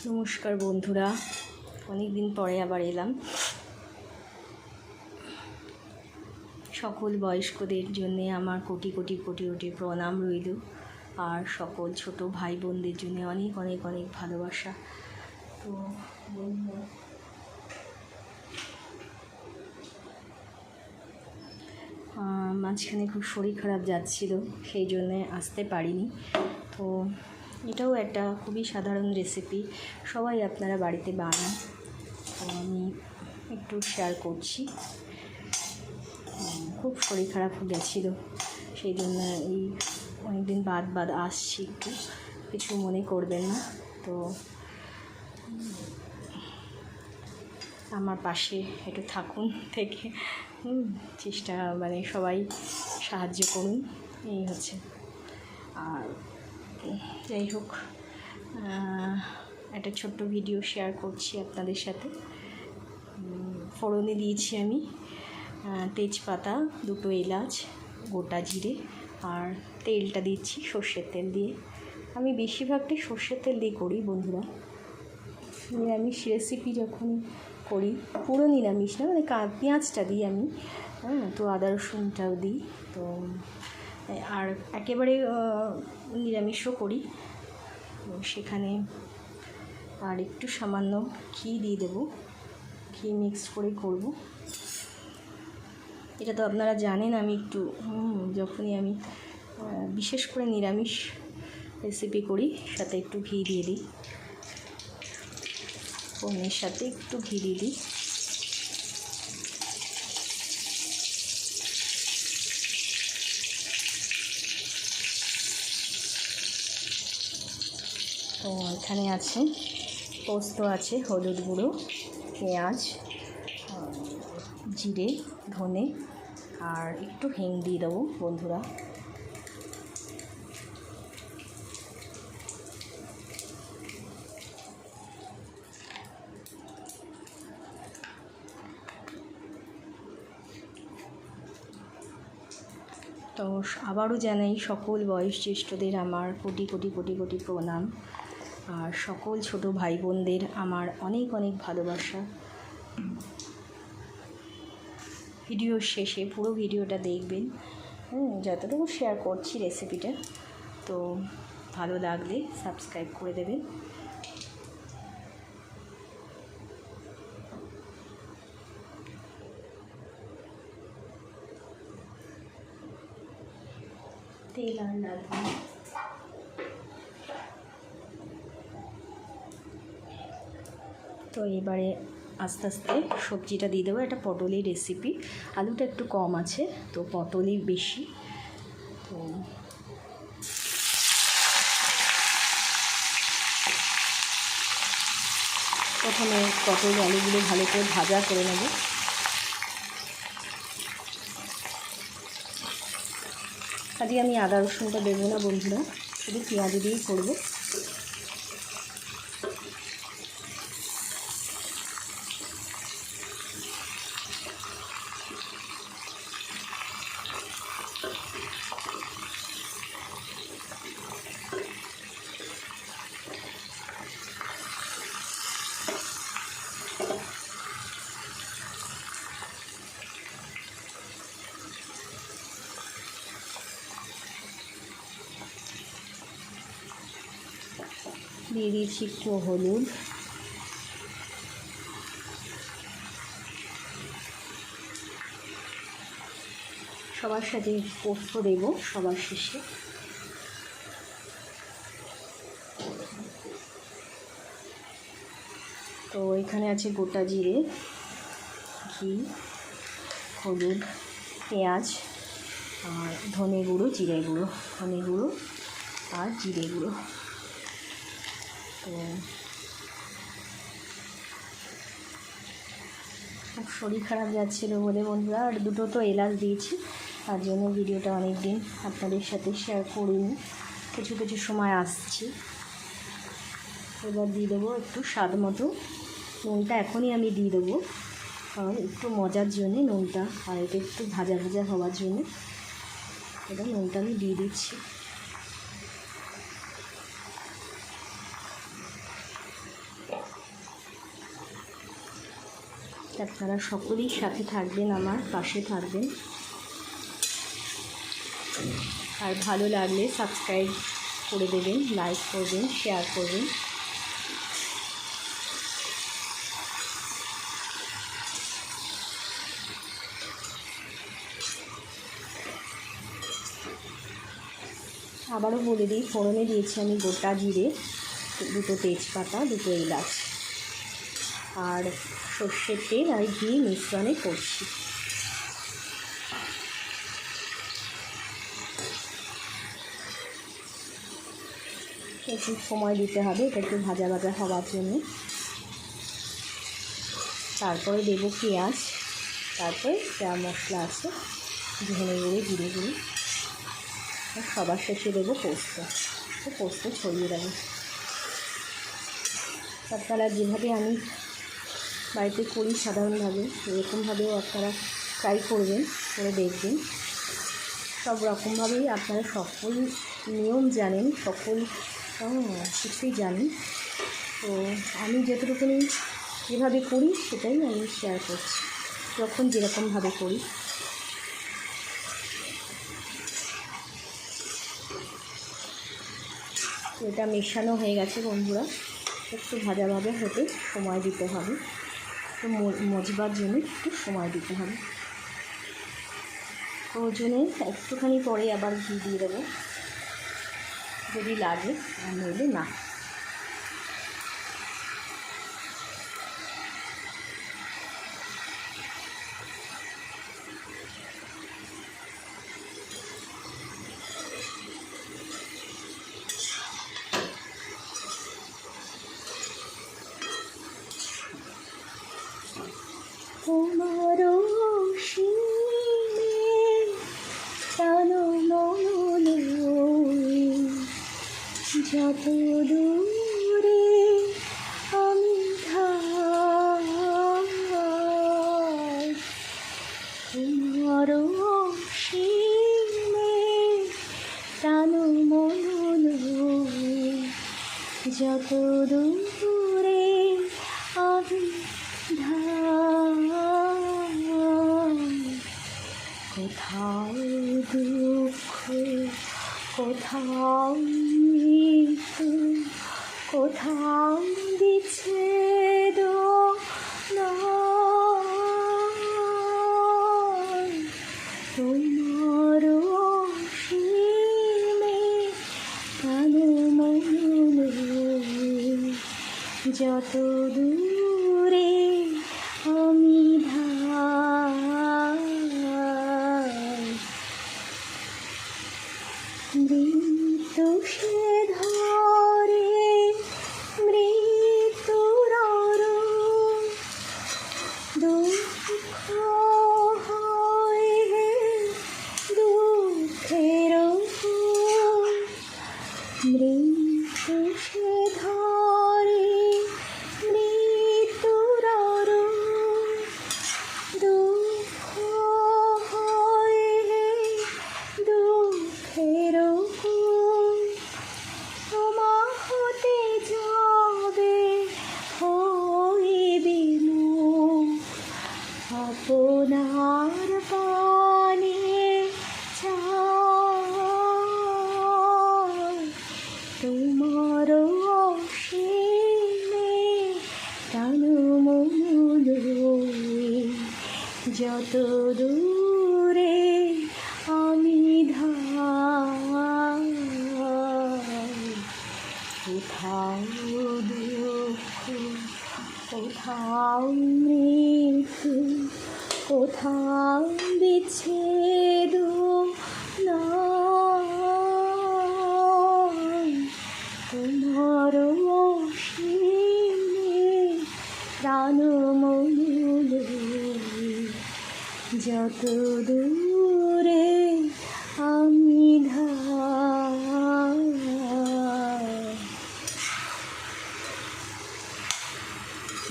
নমস্কার বন্ধুরা, অনেক দিন পরে আবার এলাম। সকল বয়স্কদের জন্যে আমার কোটি কোটি কোটি কোটি প্রণাম রইল, আর সকল ছোট ভাই বোনদের জন্য অনেক অনেক অনেক ভালোবাসা। তো বন্ধুরা, মাঝখানে খুব শরীর খারাপ যাচ্ছিল, সেই জন্যে আসতে পারিনি। তো এটাও একটা খুবই সাধারণ রেসিপি, সবাই আপনারা বাড়িতে বানান। তো আমি একটু শেয়ার করছি। খুব শরীর খারাপ গেছিল, সেই জন্য এই অনেকদিন বাদ আসছি, একটু কিছু মনে করবেন না। তো আমার পাশে একটু থাকুন, থেকে চেষ্টা সবাই সাহায্য করুন, এই হচ্ছে। আর যাই হোক, একটা ছোট্ট ভিডিও শেয়ার করছি আপনাদের সাথে। ফোড়নে দিয়েছি আমি তেজপাতা, 2 এলাচ, গোটা জিরে, আর তেলটা দিচ্ছি সর্ষের তেল দিয়ে। আমি বেশিরভাগটাই সর্ষের তেল দিয়ে করি বন্ধুরা। নিরামিষ রেসিপি যখন করি, পুরো নিরামিষ না, পেঁয়াজটা দিই আমি, তো আদা রসুনটাও দিই। তো আর একেবারে নিরামিষও করি, সেখানে আর একটু সামান্য ঘি দিয়ে দেবো, ঘি মিক্স করে করব। এটা তো আপনারা জানেন, আমি একটু যখনই আমি বিশেষ করে নিরামিষ রেসিপি করি, সাথে একটু ঘি দিয়ে দিই, ফোড়নের সাথে একটু ঘি দিয়ে দিই। তো এখানে আছে পোস্ত, আছে হলুদ গুঁড়ো, পেঁয়াজ, জিরে, ধনে, আর একটু হিং দিয়ে দেবো বন্ধুরা। তো আবারও জানাই সকল বয়োজ্যেষ্ঠদের আমার কোটি কোটি কোটি কোটি প্রণাম, আর সকল ছোট ভাই বোনদের আমার অনেক অনেক ভালোবাসা। ভিডিওর শেষে পুরো ভিডিওটা দেখবেন, যতটুকু শেয়ার করছি রেসিপিটা। তো ভালো লাগলে সাবস্ক্রাইব করে দেবেন। তেল আর লাগবে। তো এবারে আস্তে আস্তে সবজিটা দিয়ে দেবো। এটা পটলের রেসিপি, আলুটা একটু কম আছে, তো পটলই বেশি। তো প্রথমে পটল আলুগুলো ভালো করে ভাজা করে নেব। আজকে আমি আদা রসুনটা দেবো না বন্ধুরা, শুধু পেঁয়াজ দিয়েই করবো। দিয়ে দিয়েছি একটু হলুদ, সবার সাথে পোস্ত দেবো সবার শেষে। তো এখানে আছে গোটা জিরে, ঘি, হলুদ, পেঁয়াজ, আর ধনে গুঁড়ো, জিরে গুঁড়ো, ধনে গুঁড়ো আর জিরে গুঁড়ো। তো খুব শরীর খারাপ যাচ্ছিলো বলে বন্ধুরা, আর 2টো তো এলাচ দিয়েছি, তার জন্য ভিডিওটা অনেক দিন আপনাদের সাথে শেয়ার করিনি, কিছু কিছু সময় আসছি। এবার দিয়ে দেবো একটু স্বাদ মতো নুনটা, এখনই আমি দিয়ে দেবো, কারণ একটু মজার জন্যে নুনটা, আর এটা একটু ভাজা ভাজা হওয়ার জন্যে এটা নুনটা আমি দিয়ে দিচ্ছি। আপনারা সকলেই সাথে থাকবেন, আমার পাশে থাকবেন। আর ভালো লাগলে সাবস্ক্রাইব করে দেবেন, লাইক করবেন, শেয়ার করবেন। আবারও বলে দিই, ফোড়নে দিয়েছি আমি গোটা জিরে, 2 তেজপাতা, 2 এলাচ আর সর্ষের তেল আর ঘি মিশ্রণে করছি। একটু সময় দিতে হবে এটা একটু ভাজা ভাজা হওয়ার জন্য। তারপরে দেবো পেঁয়াজ, তারপরে যা মশলা আছে ধনে গুঁড়ো, জিরে গুঁড়ো, আর সবার শেষে দেবো পোস্ত ছড়িয়ে দেবো। আপনারা যেভাবে আমি বাড়িতে করি সাধারণভাবে, এরকমভাবেও আপনারা ট্রাই করবেন, করে দেখবেন। সব রকমভাবেই আপনারা সকল নিয়ম জানেন, সকল কিছুই জানেন। তো আমি যতটুকুনি যেভাবে করি সেটাই আমি শেয়ার করছি, যখন যেরকমভাবে করি। এটা মেশানো হয়ে গেছে বন্ধুরা, একটু ভাজাভাজা হতে সময় দিতে হবে, একটু মজবার জন্য একটু সময় দিতে হবে। প্রয়োজনে একটুখানি পরে আবার ঘি দিয়ে দেবো যদি লাগে, আর নইলে না। তোমারও যত দূরে আমি ধাই, তোমারও সীমে প্রাণ মন যত দূরে আমি ধাই। কোথাও দুঃখ, কোথাও মৃত্যু, কোথাও বিচ্ছেদ নয়, তোমার অসীমে প্রাণ মন যত দূরে আমি ধাই। মৃত্যু সে ধরে মৃত্যুর দুঃখ হয় দুঃখের মৃত্যু সে ধরে মৃত্যুর দুঃখ হয় দুঃখের তোমা হতে যাবে হইবি আপনার পানে চাই, তোমার অসীমে প্রাণ মন যত দূরে আমি ধাই। কোথাও দুঃখ, কোথাও মৃত্যু, কোথাও বিচ্ছেদ নয়, তোমার অসীমে প্রাণ মন যত দূরে আমি ধাই।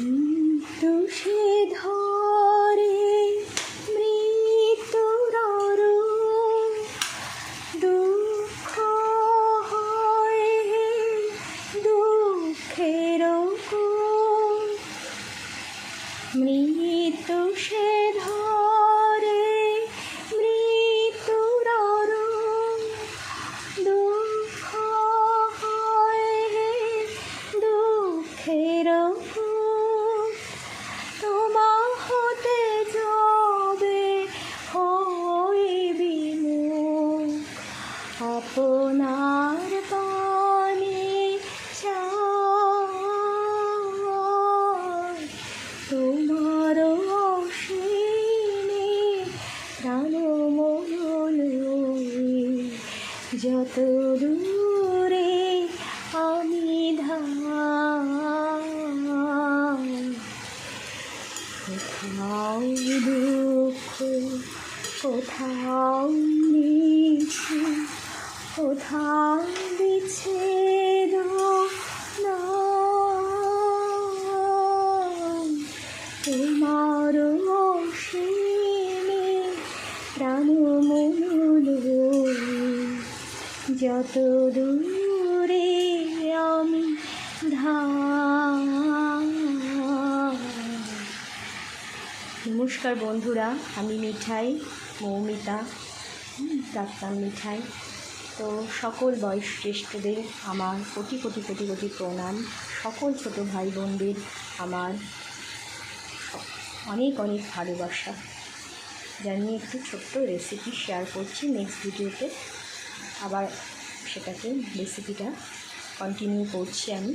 মৃত্যু সে ধরে মৃত্যুর দুঃখ হয় দুঃখের মৃত্যু সে ধরে মৃত্যুর দুঃখ হয় দুঃখের তোমা হতে যাবে হইবি মুখ আপনার পানে চাই তোমার অসীমে প্রাণ মন যত দূরে আমি ধাই কোথাও দুঃখ কোথাও নিচে কোথাও বিচ্ছেদ তোমার অসীমে প্রাণ মন যত দূরে আমি ধাই। নমস্কার বন্ধুরা, আমি মিঠাই, মৌমিতা, ডাক্তার মিঠাই। তো সকল বয়োজ্যেষ্ঠদের আমার কোটি কোটি কোটি কোটি প্রণাম। সকল ছোট ভাই বোনদের আমার অনেক অনেক ভালোবাসা জানিয়ে একটু ছোট্ট রেসিপি শেয়ার করছি। নেক্সট ভিডিওতে আবার সেটাকে রেসিপিটা কন্টিনিউ করছি আমি।